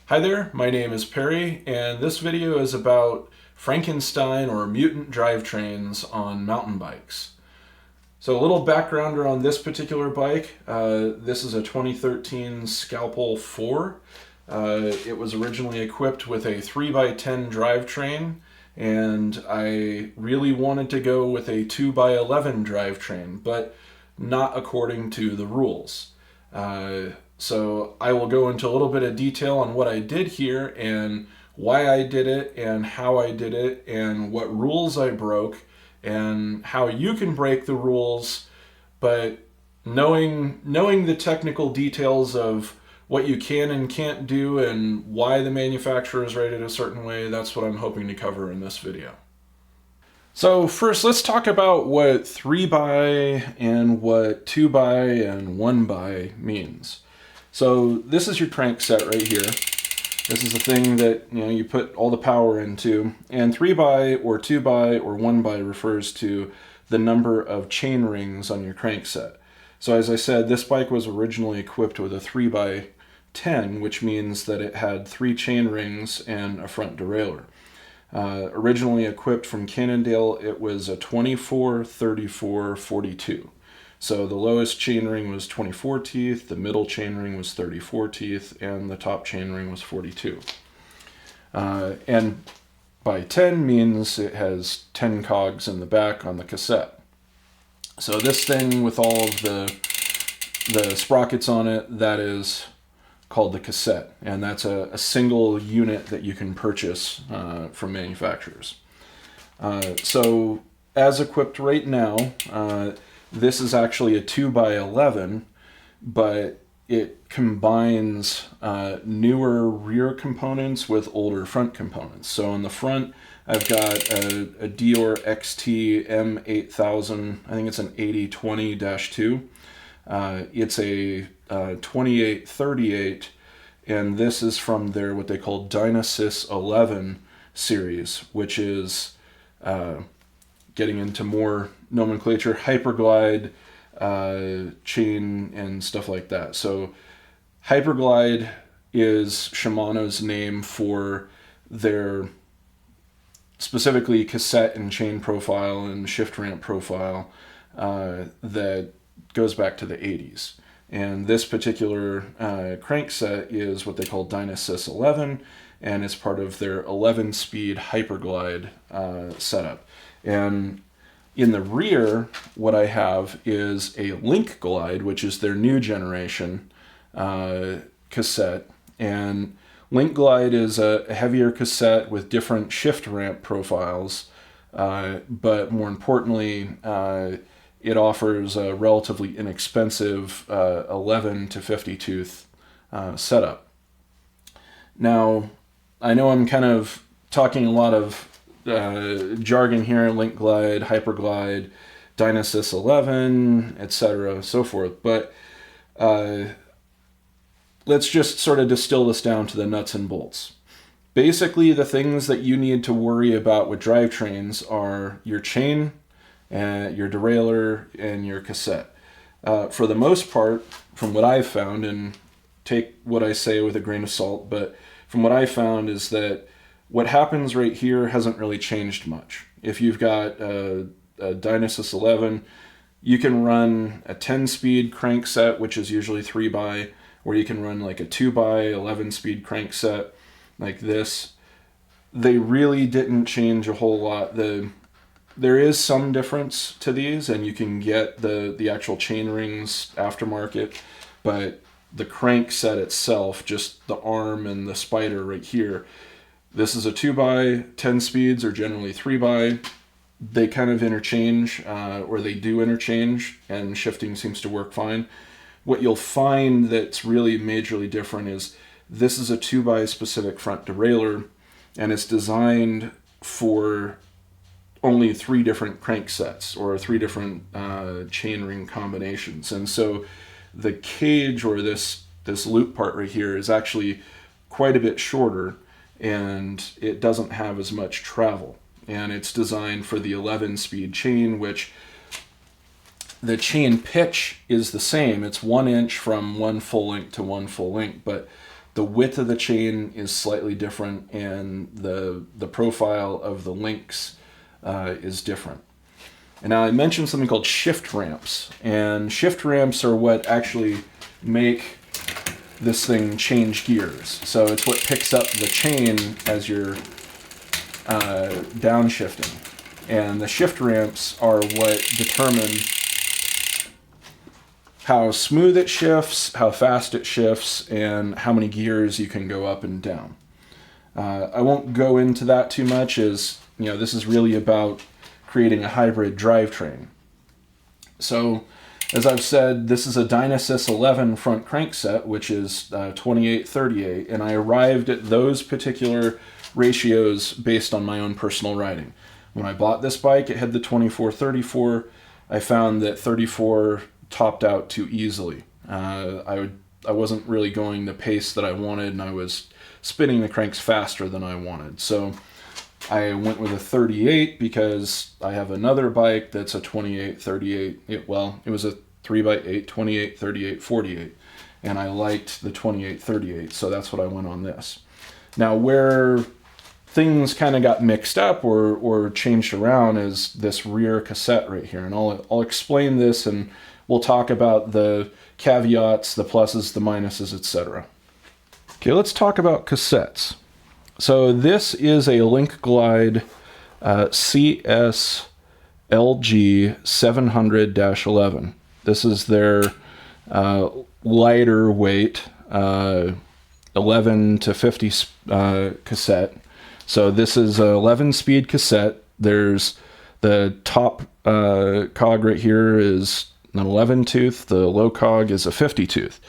Hi there, my name is Perry, and this video is about Frankenstein or mutant drivetrains on mountain bikes. So a little backgrounder on this particular bike. This is a 2013 Scalpel 4. It was originally equipped with a 3x10 drivetrain, and I really wanted to go with a 2x11 drivetrain, but not according to the rules. So I will go into a little bit of detail on what I did here and why I did it and how I did it and what rules I broke and how you can break the rules, but knowing the technical details of what you can and can't do and why the manufacturer is rated a certain way, that's what I'm hoping to cover in this video. So first, let's talk about what 3x and what 2x and 1x means. So this is your crank set right here. This is the thing that you put all the power into. And 3x or 2x or 1x refers to the number of chain rings on your crank set. So as I said, this bike was originally equipped with a 3x10, which means that it had 3 chain rings and a front derailleur. Originally equipped from Cannondale, it was a 24, 34, 42. So the lowest chainring was 24 teeth, the middle chainring was 34 teeth, and the top chainring was 42. And by 10 means it has 10 cogs in the back on the cassette. So this thing with all of the sprockets on it, that is called the cassette, and that's a single unit that you can purchase from manufacturers. So as equipped right now, this is actually a 2x11, but it combines newer rear components with older front components. So on the front, I've got a Dior XT M8000, I think it's an 8020-2. It's a 2838, and this is from their what they call Dynasys 11 series, which is getting into more nomenclature, HyperGlide chain and stuff like that. So HyperGlide is Shimano's name for their specifically cassette and chain profile and shift ramp profile that goes back to the 80s. And this particular crank set is what they call Dynasys 11, and it's part of their 11-speed HyperGlide setup. And in the rear, what I have is a LinkGlide, which is their new generation cassette. And LinkGlide is a heavier cassette with different shift ramp profiles, but more importantly, it offers a relatively inexpensive 11 to 50 tooth setup. Now, I know I'm kind of talking a lot of jargon here, LinkGlide, HyperGlide, Dynasys 11, etc., so forth, but let's just sort of distill this down to the nuts and bolts. Basically, the things that you need to worry about with drivetrains are your chain, your derailleur, and your cassette. For the most part, from what I've found, and take what I say with a grain of salt, but from what I found is that what happens right here hasn't really changed much. If you've got a Dynasys 11, you can run a 10-speed crank set, which is usually 3x, or you can run like a 2x 11-speed crank set like this. They really didn't change a whole lot. There is some difference to these, and you can get the actual chain rings aftermarket, but the crank set itself, just the arm and the spider right here, this is a 2x, 10 speeds, or generally 3x. They kind of interchange, or they do interchange, and shifting seems to work fine. What you'll find that's really majorly different is this is a 2x specific front derailleur, and it's designed for only 3 different crank sets or 3 different chainring combinations. And so the cage, or this loop part right here, is actually quite a bit shorter, and it doesn't have as much travel. And it's designed for the 11-speed chain, which the chain pitch is the same. It's 1 inch from one full length to one full length, but the width of the chain is slightly different, and the profile of the links is different. And now I mentioned something called shift ramps, and shift ramps are what actually make this thing change gears. So it's what picks up the chain as you're downshifting. And the shift ramps are what determine how smooth it shifts, how fast it shifts, and how many gears you can go up and down. I won't go into that too much, as this is really about creating a hybrid drivetrain. So, as I've said, this is a Dynasys 11 front crankset, which is 28-38, and I arrived at those particular ratios based on my own personal riding. When I bought this bike, it had the 24-34. I found that 34 topped out too easily. I wasn't really going the pace that I wanted, and I was spinning the cranks faster than I wanted. So I went with a 38 because I have another bike that's a 28-38. It was a 3x8, 28-38, 48, and I liked the 28-38, so that's what I went on this. Now, where things kind of got mixed up or changed around is this rear cassette right here, and I'll explain this, and we'll talk about the caveats, the pluses, the minuses, etc. Okay, let's talk about cassettes. So this is a LinkGlide CS LG 700-11. This is their lighter weight 11 to 50 cassette. So this is an 11-speed cassette. There's the top cog right here is an 11 tooth. The low cog is a 50 tooth.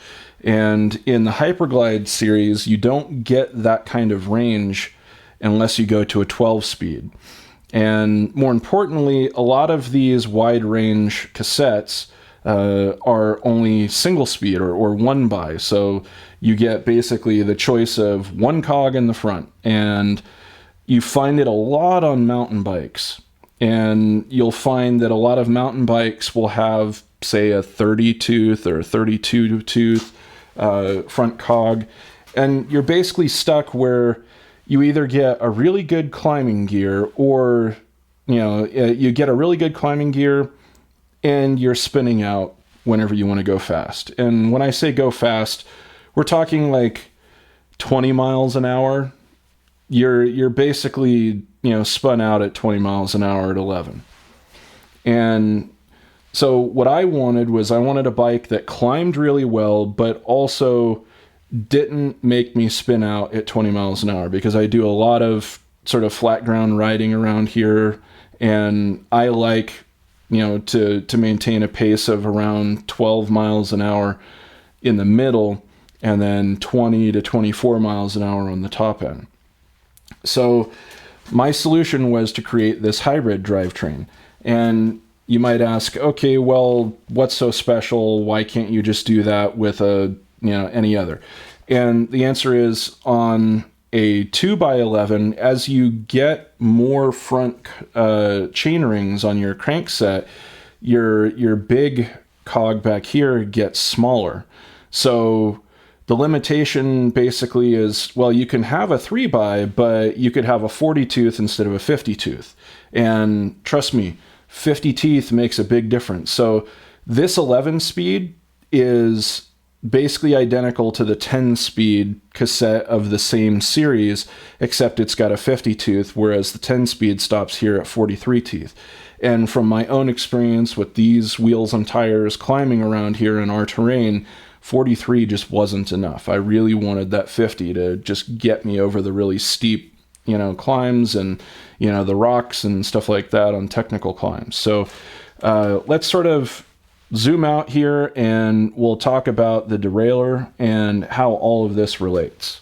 And in the HyperGlide series, you don't get that kind of range unless you go to a 12-speed. And more importantly, a lot of these wide-range cassettes are only single-speed or one-by. So you get basically the choice of one cog in the front. And you find it a lot on mountain bikes. And you'll find that a lot of mountain bikes will have, say, a 30-tooth or 32-tooth front cog, and you're basically stuck where you either get a really good climbing gear, or you get a really good climbing gear and you're spinning out whenever you want to go fast. And when I say go fast, we're talking like 20 miles an hour. You're basically spun out at 20 miles an hour at 11. And so what I wanted a bike that climbed really well, but also didn't make me spin out at 20 miles an hour, because I do a lot of sort of flat ground riding around here, and I like, to maintain a pace of around 12 miles an hour in the middle, and then 20 to 24 miles an hour on the top end. So my solution was to create this hybrid drivetrain. And you might ask, okay, well, what's so special? Why can't you just do that with any other? And the answer is, on a 2x11, as you get more front chain rings on your crankset, your big cog back here gets smaller. So the limitation basically is, well, you can have a 3x, but you could have a 40 tooth instead of a 50 tooth. And trust me, 50 teeth makes a big difference. So this 11 speed is basically identical to the 10 speed cassette of the same series, except it's got a 50 tooth, whereas the 10 speed stops here at 43 teeth. And from my own experience with these wheels and tires climbing around here in our terrain, 43 just wasn't enough. I really wanted that 50 to just get me over the really steep climbs and, the rocks and stuff like that on technical climbs. So let's sort of zoom out here, and we'll talk about the derailleur and how all of this relates.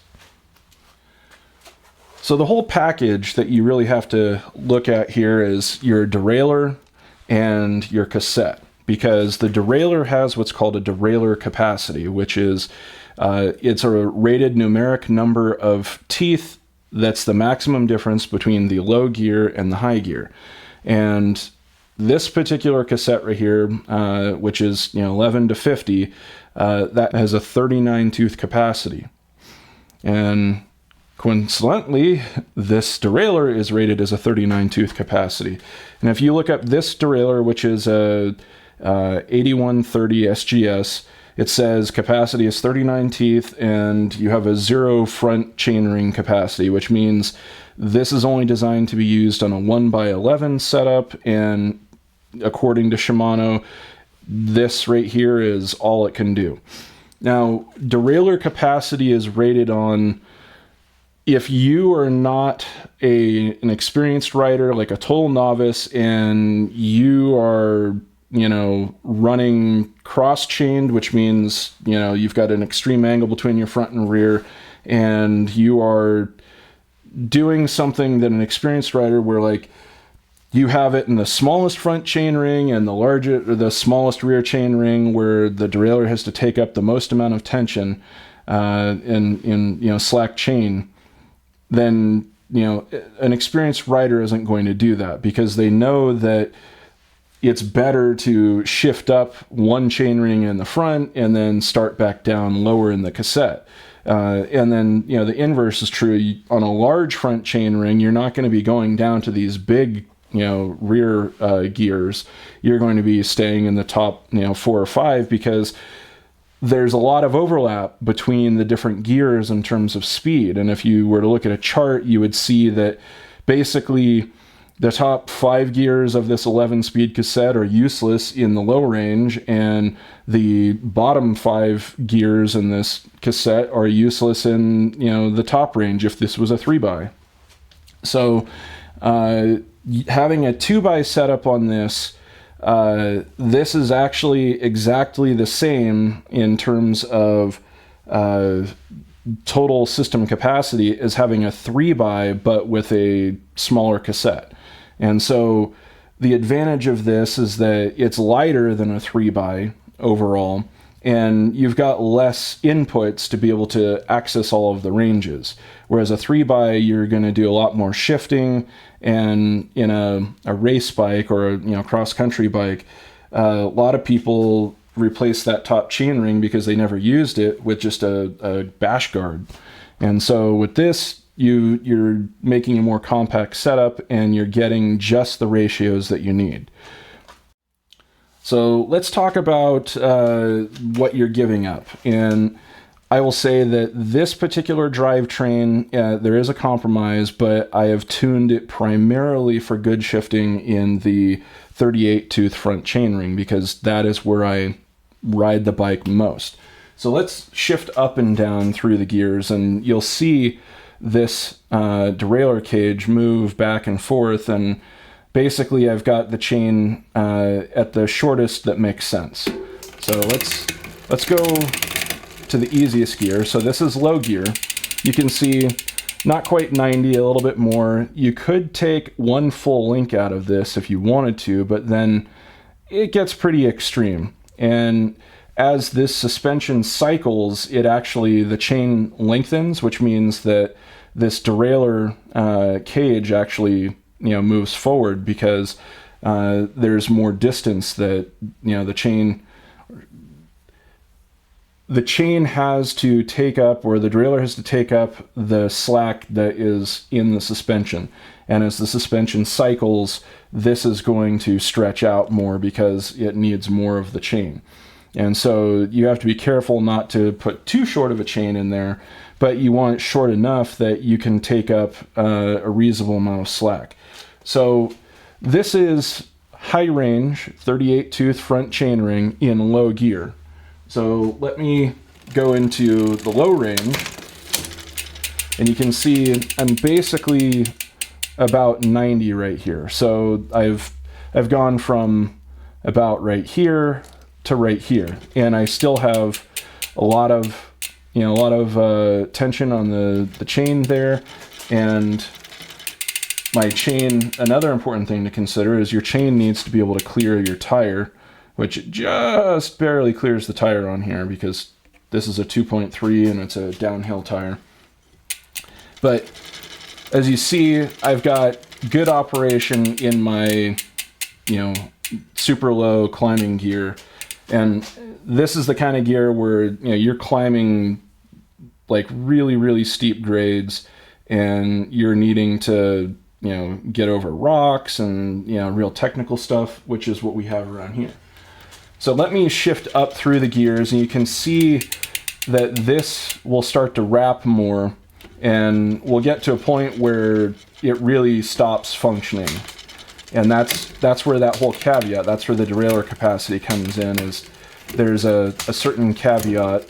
So the whole package that you really have to look at here is your derailleur and your cassette, because the derailleur has what's called a derailleur capacity, which is it's a rated numeric number of teeth. That's the maximum difference between the low gear and the high gear. And this particular cassette right here, which is 11 to 50, that has a 39 tooth capacity. And coincidentally, this derailleur is rated as a 39 tooth capacity. And if you look up this derailleur, which is a 8130 SGS, it says capacity is 39 teeth and you have a 0 front chainring capacity, which means this is only designed to be used on a 1x11 setup, and according to Shimano, this right here is all it can do. Now, derailleur capacity is rated on if you are not an experienced rider, like a total novice, and you are, you know, running cross-chained, which means, you know, you've got an extreme angle between your front and rear, and you are doing something that an experienced rider where, like, you have it in the smallest front chain ring and the smallest rear chain ring, where the derailleur has to take up the most amount of tension in you know, slack chain, then, you know, an experienced rider isn't going to do that, because they know that it's better to shift up one chain ring in the front and then start back down lower in the cassette. And then, you know, the inverse is true. On a large front chain ring, you're not going to be going down to these big, you know, rear gears. You're going to be staying in the top, you know, 4 or 5, because there's a lot of overlap between the different gears in terms of speed. And if you were to look at a chart, you would see that basically the top 5 gears of this 11-speed cassette are useless in the low range, and the bottom 5 gears in this cassette are useless in, you know, the top range if this was a 3x. So having a 2x setup on this, this is actually exactly the same in terms of total system capacity as having a 3x, but with a smaller cassette. And so the advantage of this is that it's lighter than a 3x overall, and you've got less inputs to be able to access all of the ranges. Whereas a 3x, you're going to do a lot more shifting, and in a race bike or a, you know, cross-country bike, a lot of people replace that top chain ring because they never used it with just a bash guard. And so with this, you're making a more compact setup, and you're getting just the ratios that you need. So let's talk about what you're giving up. And I will say that this particular drivetrain, there is a compromise, but I have tuned it primarily for good shifting in the 38 tooth front chainring, because that is where I ride the bike most. So let's shift up and down through the gears, and you'll see this derailleur cage move back and forth, and basically I've got the chain at the shortest that makes sense. So let's go to the easiest gear. So this is low gear. You can see not quite 90, a little bit more. You could take one full link out of this if you wanted to, but then it gets pretty extreme. And as this suspension cycles, the chain lengthens, which means that this derailleur cage actually, you know, moves forward, because there's more distance that, you know, the chain has to take up, or the derailleur has to take up the slack that is in the suspension. And as the suspension cycles, this is going to stretch out more because it needs more of the chain. And so you have to be careful not to put too short of a chain in there, but you want it short enough that you can take up a reasonable amount of slack. So this is high range 38 tooth front chainring in low gear. So let me go into the low range, and you can see I'm basically about 90 right here. So I've gone from about right here to right here, and I still have a lot of tension on the chain there. And my chain, another important thing to consider is your chain needs to be able to clear your tire, which just barely clears the tire on here because this is a 2.3 and it's a downhill tire. But as you see, I've got good operation in my, you know, super low climbing gear. And this is the kind of gear where, you know, you're climbing like really, really steep grades and you're needing to, get over rocks and, real technical stuff, which is what we have around here. So let me shift up through the gears and you can see that this will start to wrap more and we'll get to a point where it really stops functioning. And that's where that whole caveat, that's where the derailleur capacity comes in, is there's a certain caveat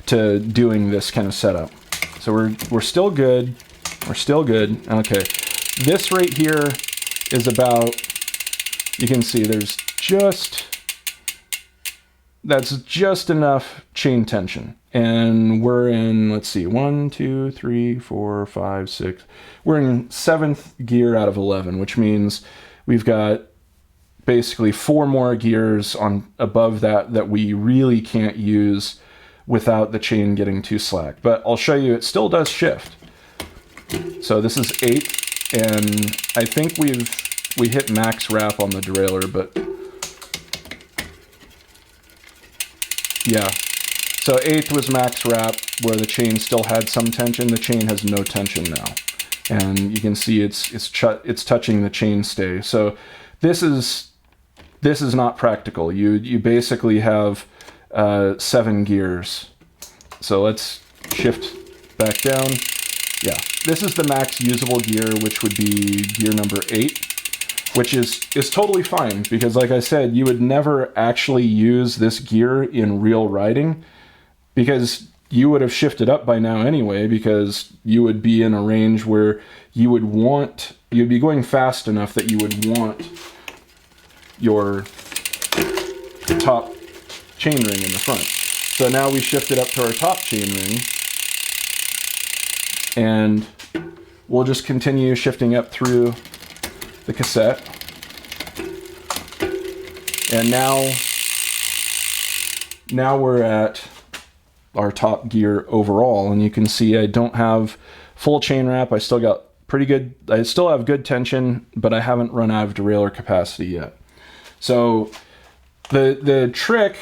to doing this kind of setup. So we're still good. We're still good. Okay. This right here is about, you can see there's that's just enough chain tension. And we're in, let's see, 1, 2, 3, 4, 5, 6. We're in 7th gear out of 11, which means we've got basically 4 more gears on above that we really can't use without the chain getting too slack. But I'll show you, it still does shift. So this is 8, and I think we hit max wrap on the derailleur, but yeah. So 8th was max wrap, where the chain still had some tension. The chain has no tension now, and you can see it's touching the chain stay. So this is not practical. You basically have 7 gears. So let's shift back down. Yeah, this is the max usable gear, which would be gear number 8, which is totally fine, because like I said, you would never actually use this gear in real riding, because you would have shifted up by now anyway, because you would be in a range where you'd be going fast enough that you would want your top chain ring in the front. So now we shifted up to our top chain ring, and we'll just continue shifting up through the cassette. And now we're at our top gear overall, and you can see I don't have full chain wrap. I still have good tension, but I haven't run out of derailleur capacity yet. So the trick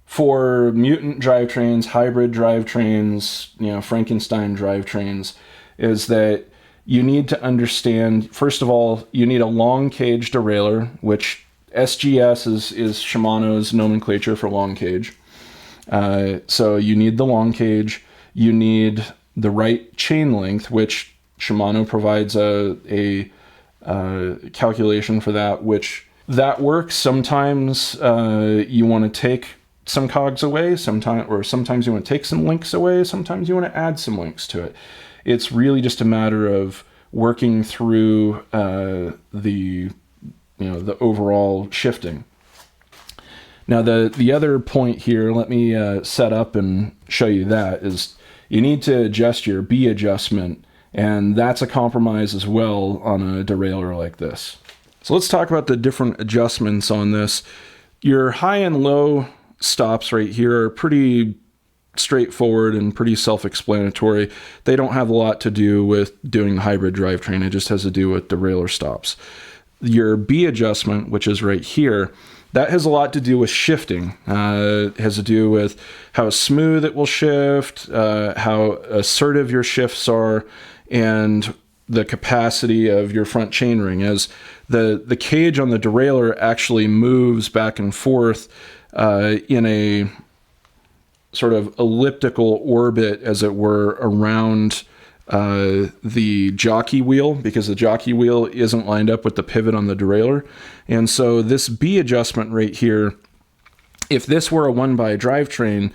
for mutant drivetrains, hybrid drivetrains, Frankenstein drivetrains, is that you need to understand, first of all, you need a long cage derailleur, which SGS is Shimano's nomenclature for long cage. So you need the long cage, you need the right chain length, which Shimano provides a calculation for that, which that works. Sometimes you want to take some cogs away, sometimes you want to take some links away, sometimes you want to add some links to it. It's really just a matter of working through the overall shifting. Now the other point here, let me set up and show you that, is you need to adjust your B adjustment, and that's a compromise as well on a derailleur like this. So let's talk about the different adjustments on this. Your high and low stops right here are pretty straightforward and pretty self-explanatory. They don't have a lot to do with doing the hybrid drivetrain. It just has to do with derailleur stops. Your B adjustment, which is right here, that has a lot to do with shifting. It has to do with how smooth it will shift, how assertive your shifts are, and the capacity of your front chainring. As the cage on the derailleur actually moves back and forth in a sort of elliptical orbit, as it were, around the jockey wheel, because the jockey wheel isn't lined up with the pivot on the derailleur. And so this B adjustment right here, if this were a 1x drivetrain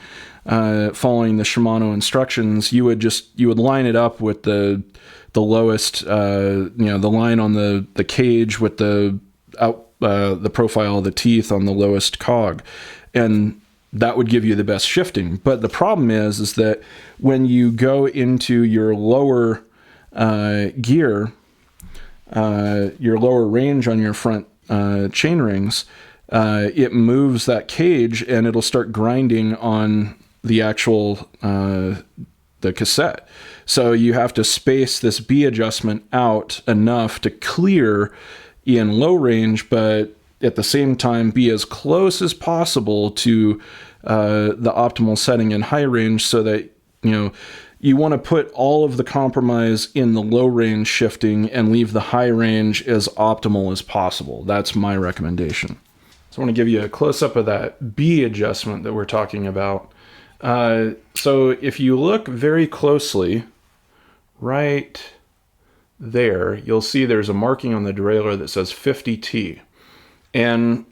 following the Shimano instructions, you would line it up with the lowest, the line on the cage with the profile of the teeth on the lowest cog, and that would give you the best shifting. But the problem is that when you go into your lower gear, your lower range on your front chain rings, it moves that cage and it'll start grinding on the actual the cassette. So you have to space this B adjustment out enough to clear in low range, but at the same time be as close as possible to the optimal setting in high range, so that you want to put all of the compromise in the low range shifting and leave the high range as optimal as possible. That's my recommendation. So I want to give you a close-up of that B adjustment that we're talking about. So if you look very closely, right there, you'll see there's a marking on the derailleur that says 50T. And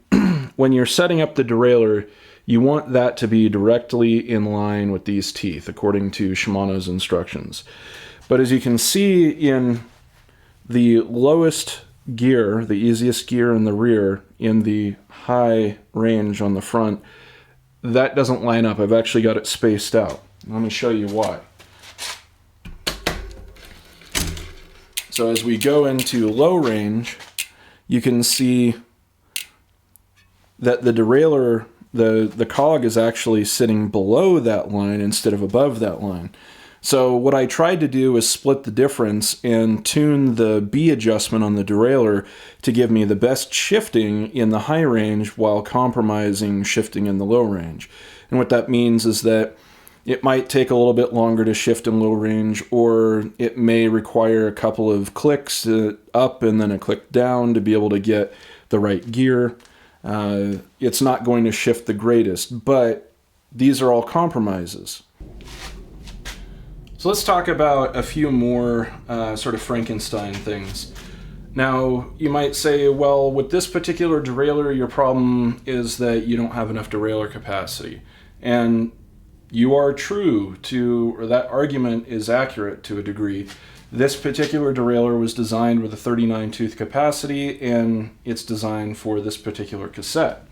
when you're setting up the derailleur, you want that to be directly in line with these teeth, according to Shimano's instructions. But as you can see in the lowest gear, the easiest gear in the rear, in the high range on the front, that doesn't line up. I've actually got it spaced out. Let me show you why. So as we go into low range, you can see that the derailleur, the cog is actually sitting below that line instead of above that line. So what I tried to do is split the difference and tune the B adjustment on the derailleur to give me the best shifting in the high range while compromising shifting in the low range. And what that means is that it might take a little bit longer to shift in low range, or it may require a couple of clicks up and then a click down to be able to get the right gear. It's not going to shift the greatest, but these are all compromises. So let's talk about a few more sort of Frankenstein things. Now, you might say, well, with this particular derailleur, your problem is that you don't have enough derailleur capacity. And you are true to, or that argument is accurate to a degree. This particular derailleur was designed with a 39 tooth capacity, and it's designed for this particular cassette.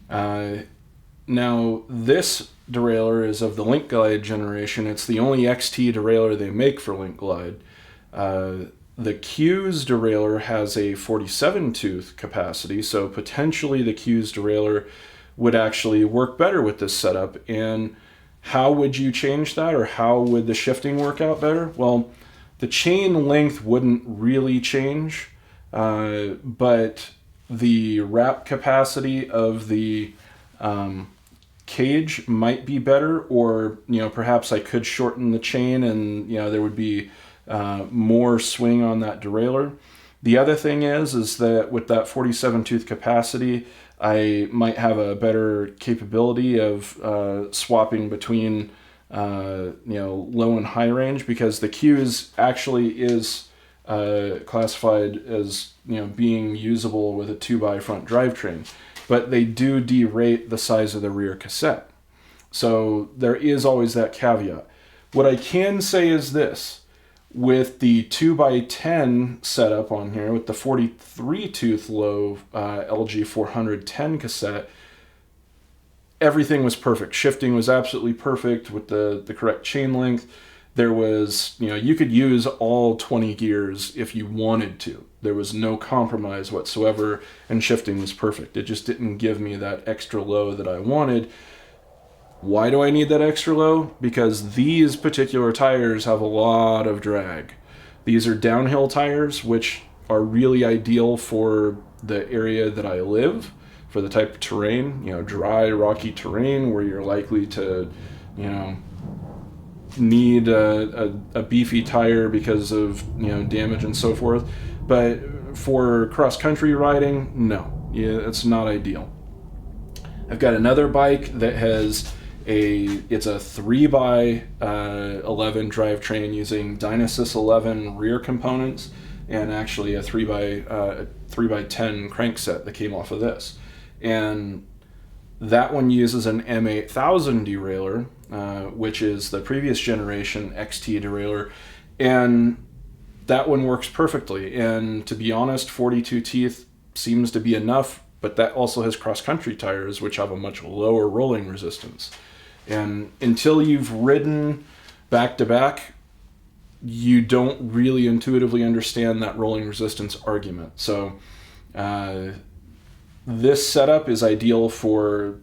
Now, this derailleur is of the LinkGlide generation. It's the only XT derailleur they make for LinkGlide. The Q's derailleur has a 47 tooth capacity, so potentially the Q's derailleur would actually work better with this setup. And how would you change that, or how would the shifting work out better? Well, the chain length wouldn't really change, but the wrap capacity of the cage might be better, or perhaps I could shorten the chain and there would be more swing on that derailleur. The other thing is that with that 47 tooth capacity, I might have a better capability of swapping between low and high range, because the Q's actually is classified as being usable with a 2x front drivetrain, but they do derate the size of the rear cassette. So there is always that caveat. What I can say is this: with the 2x10 setup on here, with the 43 tooth low LG 410 cassette, everything was perfect. Shifting was absolutely perfect with the correct chain length. There was, you could use all 20 gears if you wanted to. There was no compromise whatsoever, and shifting was perfect. It just didn't give me that extra low that I wanted. Why do I need that extra low? Because these particular tires have a lot of drag. These are downhill tires, which are really ideal for the area that I live, for the type of terrain, dry, rocky terrain where you're likely to, need a beefy tire because of, damage and so forth. But for cross-country riding, no, it's not ideal. I've got another bike that has it's a 3x11 drivetrain using Dynasys 11 rear components, and actually a 3x10 crankset that came off of this. And that one uses an M8000 derailleur, which is the previous generation XT derailleur, and that one works perfectly. And to be honest, 42 teeth seems to be enough, but that also has cross-country tires, which have a much lower rolling resistance. And until you've ridden back-to-back, you don't really intuitively understand that rolling resistance argument. So this setup is ideal for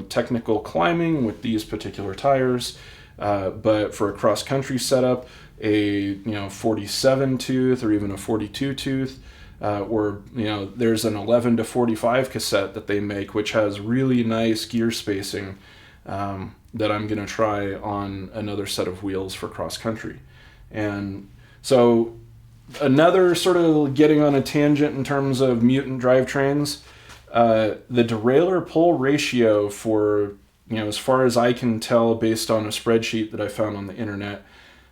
technical climbing with these particular tires, but for a cross-country setup, a 47 tooth or even a 42 tooth, or there's an 11 to 45 cassette that they make, which has really nice gear spacing. that I'm going to try on another set of wheels for cross country. And so another sort of getting on a tangent in terms of mutant drivetrains, the derailleur pull ratio for, as far as I can tell based on a spreadsheet that I found on the internet,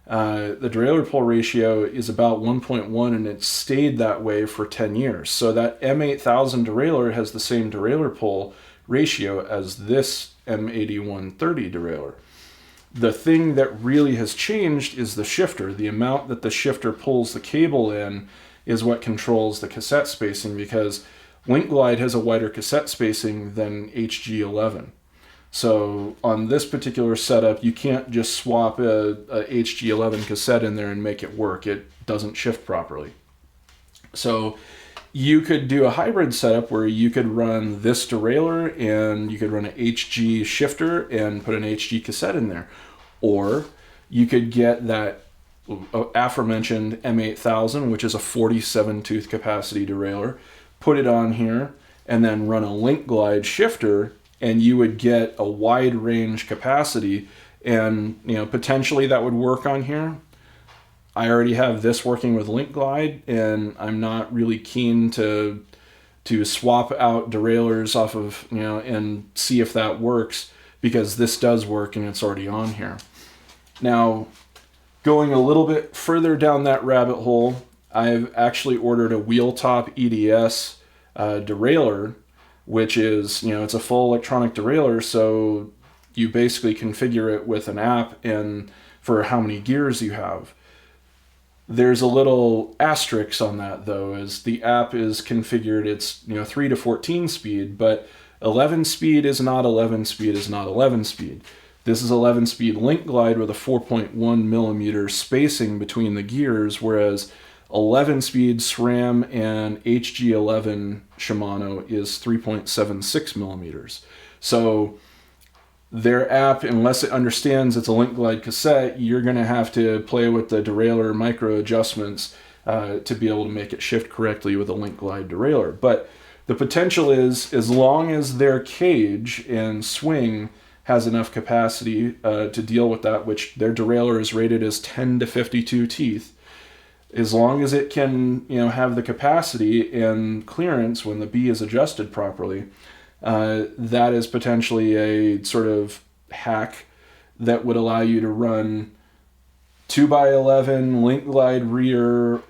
the derailleur pull ratio is about 1.1, and it's stayed that way for 10 years. So that M8000 derailleur has the same derailleur pull ratio as this M8130 derailleur. The thing that really has changed is the shifter. The amount that the shifter pulls the cable in is what controls the cassette spacing, because LinkGlide has a wider cassette spacing than HG11. So on this particular setup, you can't just swap a HG11 cassette in there and make it work. It doesn't shift properly. So you could do a hybrid setup where you could run this derailleur and you could run an HG shifter and put an HG cassette in there. Or you could get that aforementioned M8000, which is a 47 tooth capacity derailleur, put it on here, and then run a LinkGlide shifter, and you would get a wide range capacity, and potentially that would work on here. I already have this working with LinkGlide, and I'm not really keen to swap out derailleurs off of, and see if that works, because this does work and it's already on here. Now, going a little bit further down that rabbit hole, I've actually ordered a wheel top EDS derailleur, which is, it's a full electronic derailleur, so you basically configure it with an app and for how many gears you have. There's a little asterisk on that, though, as the app is configured, it's 3 to 14 speed, but 11 speed is not 11 speed is not 11 speed. This is 11 speed LinkGlide with a 4.1 millimeter spacing between the gears, whereas 11 speed SRAM and HG11 Shimano is 3.76 millimeters. So their app, unless it understands it's a LinkGlide cassette, you're going to have to play with the derailleur micro adjustments to be able to make it shift correctly with a LinkGlide derailleur. But the potential is, as long as their cage and swing has enough capacity to deal with that, which their derailleur is rated as 10 to 52 teeth, as long as it can have the capacity and clearance when the B is adjusted properly, that is potentially a sort of hack that would allow you to run 2x11 LinkGlide rear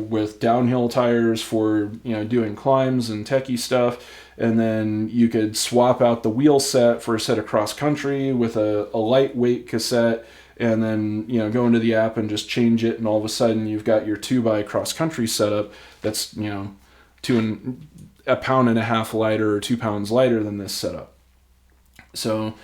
with downhill tires for doing climbs and techie stuff, and then you could swap out the wheel set for a set of cross country with a lightweight cassette, and then go into the app and just change it, and all of a sudden you've got your 2x cross country setup that's a pound and a half lighter or 2 pounds lighter than this setup. So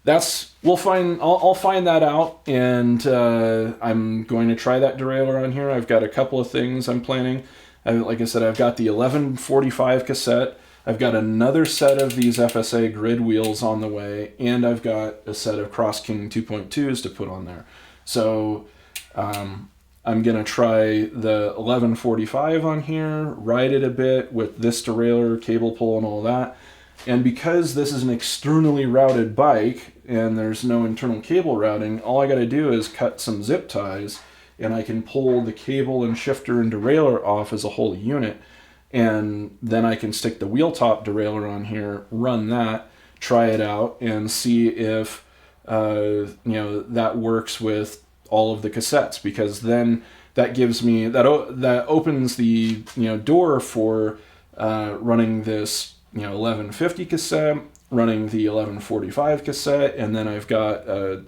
I'll find that out, and I'm going to try that derailleur on here. I've got a couple of things I'm planning. Like I said, I've got the 1145 cassette. I've got another set of these FSA grid wheels on the way, and I've got a set of Cross King 2.2s to put on there. So I'm going to try the 1145 on here, ride it a bit with this derailleur, cable pull, and all that. And because this is an externally routed bike and there's no internal cable routing, all I got to do is cut some zip ties, and I can pull the cable and shifter and derailleur off as a whole unit. And then I can stick the wheel top derailleur on here, run that, try it out, and see if that works with all of the cassettes, because then that gives me that opens the door for running this 1150 cassette, running the 1145 cassette, and then I've got an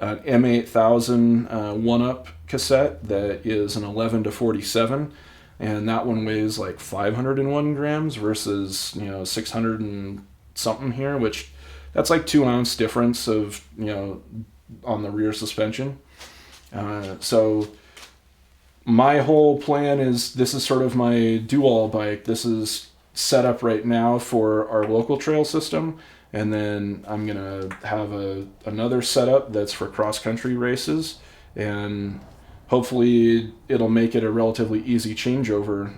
M8000 one-up cassette that is an 11 to 47. And that one weighs like 501 grams versus 600 and something here, which that's like 2 ounce difference of on the rear suspension. So my whole plan is, this is sort of my do-all bike. This is set up right now for our local trail system, and then I'm gonna have another setup that's for cross country races, and hopefully it'll make it a relatively easy changeover,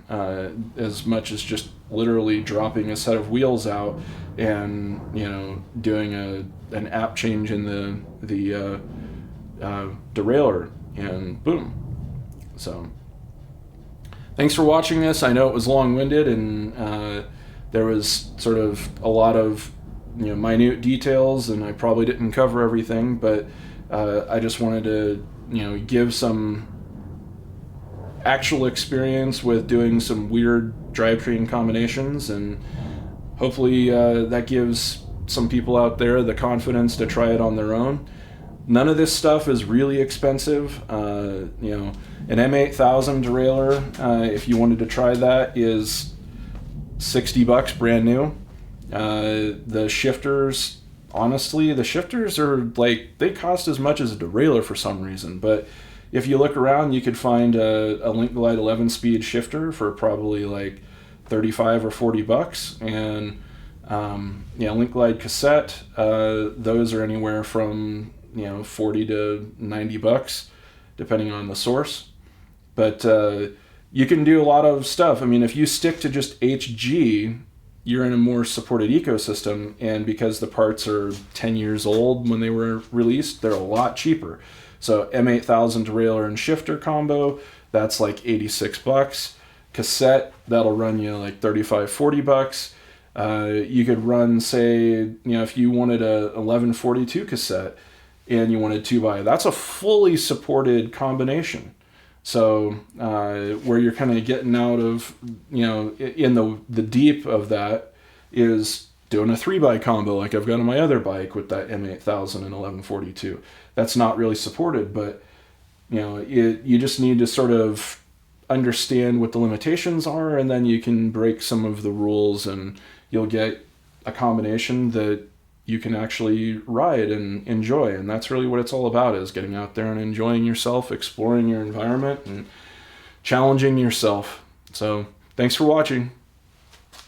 as much as just literally dropping a set of wheels out and, you know, doing an app change in the derailleur, and boom. So thanks for watching this. I know it was long-winded, and there was sort of a lot of, you know, minute details, and I probably didn't cover everything, but I just wanted to, you know, give some actual experience with doing some weird drivetrain combinations, and hopefully that gives some people out there the confidence to try it on their own. None of this stuff is really expensive. You know, an M8000 derailleur, if you wanted to try that, is $60 brand new. The shifters, honestly, the shifters are like, they cost as much as a derailleur for some reason, but if you look around, you could find a LinkGlide 11-speed shifter for probably like $35 or $40, and yeah, LinkGlide cassette, those are anywhere from, you know, $40 to $90, depending on the source. But you can do a lot of stuff. I mean, if you stick to just HG, you're in a more supported ecosystem, and because the parts are 10 years old when they were released, they're a lot cheaper. So M8000 derailleur and shifter combo, that's like $86. Cassette, that'll run you like $35, $40. You could run, say, you know, if you wanted a 1142 cassette and you wanted 2x, that's a fully supported combination. So where you're kind of getting out of, you know, in the deep of that is doing a 3x combo like I've got on my other bike with that M8000 and 1142. That's not really supported, but, you know, you just need to sort of understand what the limitations are, and then you can break some of the rules, and you'll get a combination that you can actually ride and enjoy. And that's really what it's all about, is getting out there and enjoying yourself, exploring your environment, and challenging yourself. So thanks for watching.